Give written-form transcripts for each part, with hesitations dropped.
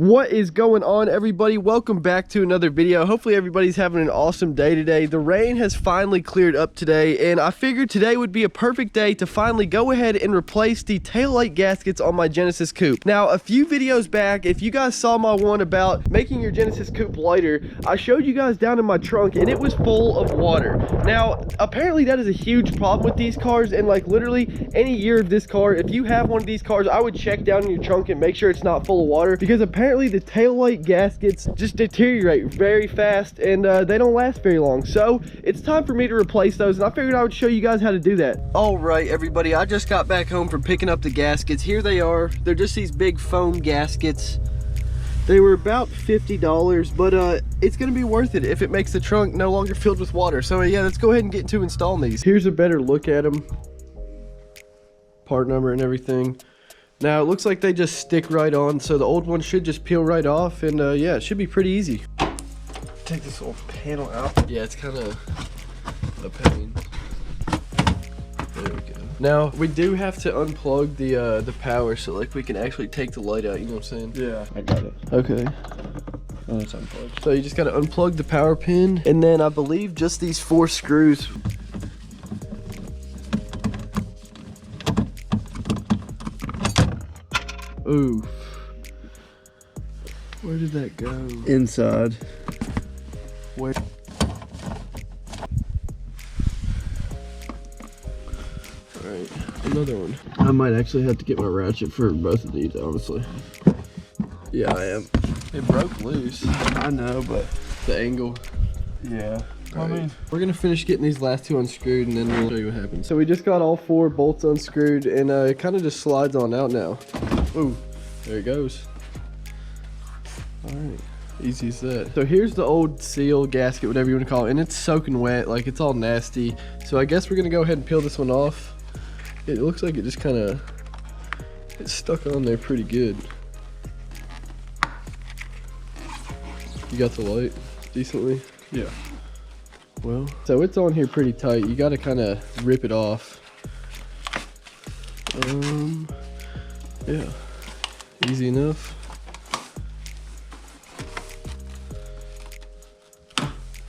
What is going on, everybody? Welcome back to another video. Hopefully everybody's having an awesome day today. The rain has finally cleared up today, and I figured today would be a perfect day to finally go ahead and replace the taillight gaskets on my Genesis Coupe. Now, a few videos back, if you guys saw my one about making your Genesis Coupe lighter, I showed you guys down in my trunk and it was full of water. Now, apparently that is a huge problem with these cars, and like literally any year of this car, if you have one of these cars, I would check down in your trunk and make sure it's not full of water, because apparently the taillight gaskets just deteriorate very fast, and they don't last very long. So it's time for me to replace those, and I figured I would show you guys how to do that. All right, everybody, I just got back home from picking up the gaskets. Here they are. They're just these big foam gaskets. They were about $50, but it's gonna be worth it if it makes the trunk no longer filled with water. So yeah, let's go ahead and get to installing these. Here's a better look at them, part number and everything. Now it looks like they just stick right on, so the old one should just peel right off, and yeah, it should be pretty easy. Take this old panel out. Yeah, it's kind of a pain. There we go. Now we do have to unplug the power, so like we can actually take the light out. You know what I'm saying? Yeah, I got it. Okay. Oh, it's unplugged. So you just gotta unplug the power pin, and then I believe just these 4 screws. Oof. Where did that go? Inside. Where? Alright, another one. I might actually have to get my ratchet for both of these, honestly. Yeah, I am. It broke loose. I know, but the angle. Yeah. Right. I mean, we're gonna finish getting these last 2 unscrewed, and then we'll show you what happens. So we just got all 4 bolts unscrewed, and it kind of just slides on out now. Ooh, there it goes. All right, easy as that. So here's the old seal, gasket, whatever you want to call it, and it's soaking wet, like it's all nasty. So I guess we're gonna go ahead and peel this one off. It looks like it just kind of, it's stuck on there pretty good. You got the light decently? Yeah. Well, so it's on here pretty tight. You got to kind of rip it off. Yeah, easy enough.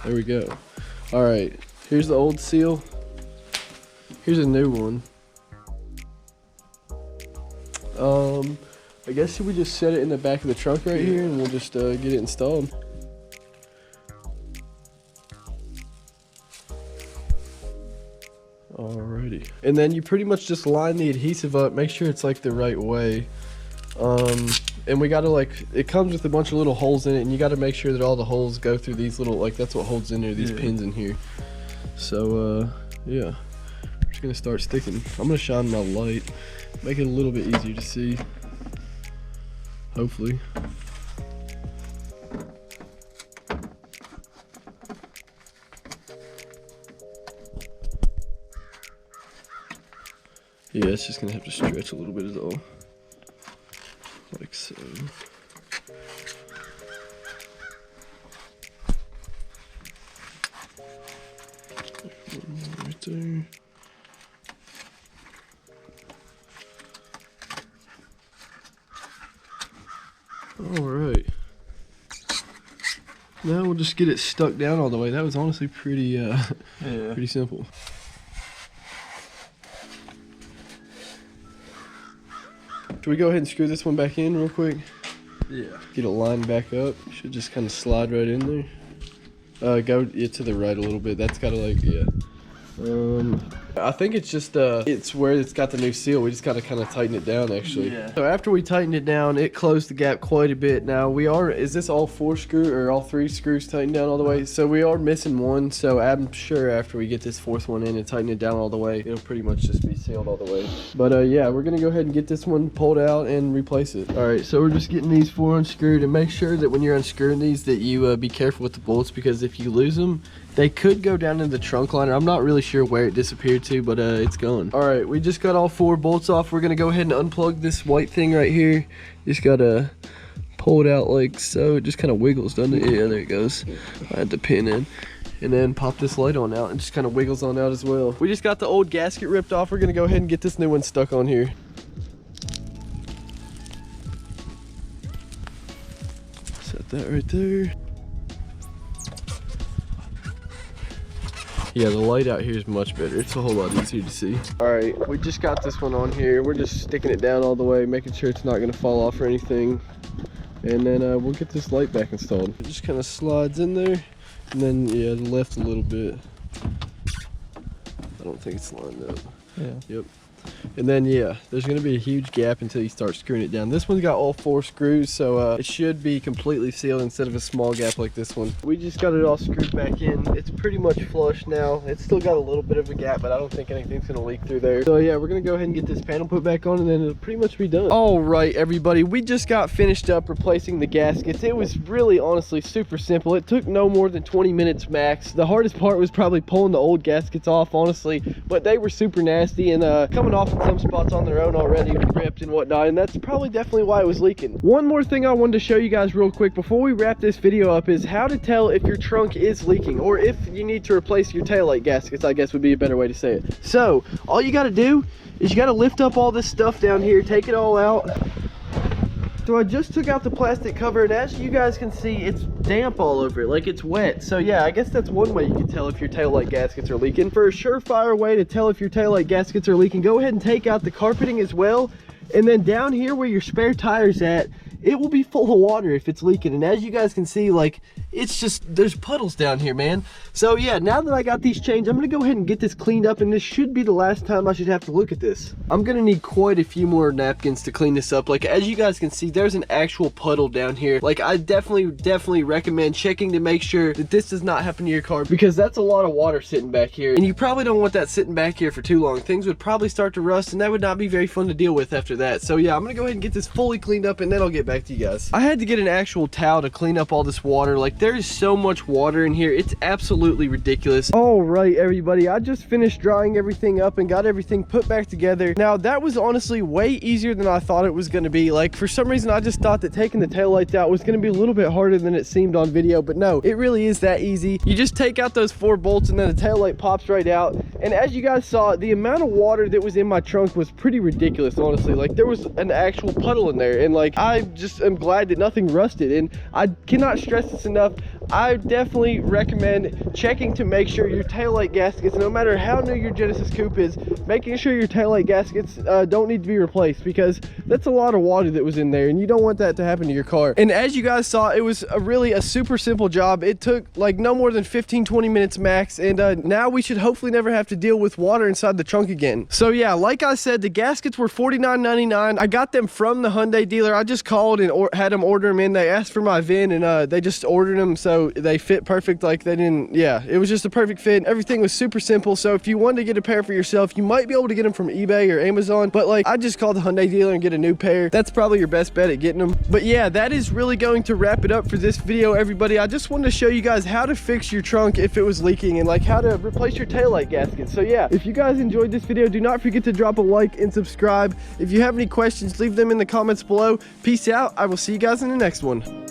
There we go. All right, here's the old seal. Here's a new one. I guess should we just set it in the back of the trunk right here, and we'll just get it installed. Alrighty, and then you pretty much just line the adhesive up, make sure it's like the right way, and we gotta, like, it comes with a bunch of little holes in it, and you gotta make sure that all the holes go through these little, like, that's what holds in there, these pins in here. So yeah, I'm just gonna start sticking. I'm gonna shine my light, make it a little bit easier to see, hopefully. Yeah, it's just gonna have to stretch a little bit is all. Like so. Right there. Alright. Now we'll just get it stuck down all the way. That was honestly pretty pretty simple. Should we go ahead and screw this one back in real quick? Yeah. Get it lined back up. Should just kind of slide right in there. Go to the right a little bit. That's gotta, like, yeah. I think it's just it's where it's got the new seal. We just gotta kind of tighten it down, actually. Yeah. So after we tightened it down, it closed the gap quite a bit. Now is this all 4 screws or all 3 screws tightened down all the way? So we are missing one. So I'm sure after we get this 4th one in and tighten it down all the way, it'll pretty much just be sealed all the way. But yeah, we're gonna go ahead and get this one pulled out and replace it. All right, so we're just getting these 4 unscrewed, and make sure that when you're unscrewing these that you be careful with the bolts, because if you lose them, they could go down in the trunk liner. I'm not really sure where it disappeared to, but it's gone. All right, we just got all 4 bolts off. We're gonna go ahead and unplug this white thing right here. Just gotta pull it out like so. It just kind of wiggles, doesn't it? Yeah, there it goes. I had the pin in. And then pop this light on out, and just kind of wiggles on out as well. We just got the old gasket ripped off. We're gonna go ahead and get this new one stuck on here. Set that right there. Yeah, the light out here is much better. It's a whole lot easier to see. All right, we just got this one on here. We're just sticking it down all the way, making sure it's not gonna fall off or anything. And then we'll get this light back installed. It just kind of slides in there, and then, yeah, left a little bit. I don't think it's lined up. Yeah. Yep. And then, yeah, there's going to be a huge gap until you start screwing it down. This one's got all 4 screws, so it should be completely sealed instead of a small gap like this one. We just got it all screwed back in. It's pretty much flush now. It's still got a little bit of a gap, but I don't think anything's going to leak through there. So yeah, we're going to go ahead and get this panel put back on, and then it'll pretty much be done. All right, everybody, we just got finished up replacing the gaskets. It was really, honestly, super simple. It took no more than 20 minutes max. The hardest part was probably pulling the old gaskets off, honestly, but they were super nasty and coming off in some spots on their own already, ripped and whatnot, and that's probably definitely why it was leaking. One more thing I wanted to show you guys real quick before we wrap this video up is how to tell if your trunk is leaking, or if you need to replace your taillight gaskets, I guess would be a better way to say it. So all you got to do is you got to lift up all this stuff down here, take it all out. So I just took out the plastic cover, and as you guys can see, it's damp all over it, like it's wet. So yeah, I guess that's one way you can tell if your taillight gaskets are leaking. For a surefire way to tell if your taillight gaskets are leaking, go ahead and take out the carpeting as well. And then down here where your spare tire's at, it will be full of water if it's leaking. And as you guys can see, like, it's just, there's puddles down here, man. So yeah, now that I got these changed, I'm gonna go ahead and get this cleaned up, and this should be the last time I should have to look at this. I'm gonna need quite a few more napkins to clean this up. Like, as you guys can see, there's an actual puddle down here. Like, I definitely recommend checking to make sure that this does not happen to your car, because that's a lot of water sitting back here, and you probably don't want that sitting back here for too long. Things would probably start to rust, and that would not be very fun to deal with after that. So yeah, I'm gonna go ahead and get this fully cleaned up, and then I'll get back to you guys. I had to get an actual towel to clean up all this water. Like, there is so much water in here, it's absolutely ridiculous. All right, everybody, I just finished drying everything up and got everything put back together. Now, that was honestly way easier than I thought it was going to be. Like, for some reason, I just thought that taking the taillights out was going to be a little bit harder than it seemed on video, but no, it really is that easy. You just take out those 4 bolts, and then the taillight pops right out. And as you guys saw, the amount of water that was in my trunk was pretty ridiculous, honestly. Like, there was an actual puddle in there, and like, I just am glad that nothing rusted. And I cannot stress this enough, I definitely recommend checking to make sure your taillight gaskets, no matter how new your Genesis Coupe is, making sure your taillight gaskets don't need to be replaced, because that's a lot of water that was in there, and you don't want that to happen to your car. And as you guys saw, it was really a super simple job. It took like no more than 15-20 minutes max, and now we should hopefully never have to deal with water inside the trunk again. So yeah, like I said, the gaskets were $49.99. I got them from the Hyundai dealer. I just called and had them order them in. They asked for my VIN, and they just ordered them, so they fit perfect. Like, they didn't, yeah, it was just a perfect fit. Everything was super simple. So if you wanted to get a pair for yourself, you might be able to get them from eBay or Amazon, but like, I just called the Hyundai dealer and get a new pair. That's probably your best bet at getting them. But yeah, that is really going to wrap it up for this video, everybody. I just wanted to show you guys how to fix your trunk if it was leaking, and like how to replace your taillight gasket. So yeah, if you guys enjoyed this video, do not forget to drop a like and subscribe. If you have any questions, leave them in the comments below. Peace out. I will see you guys in the next one.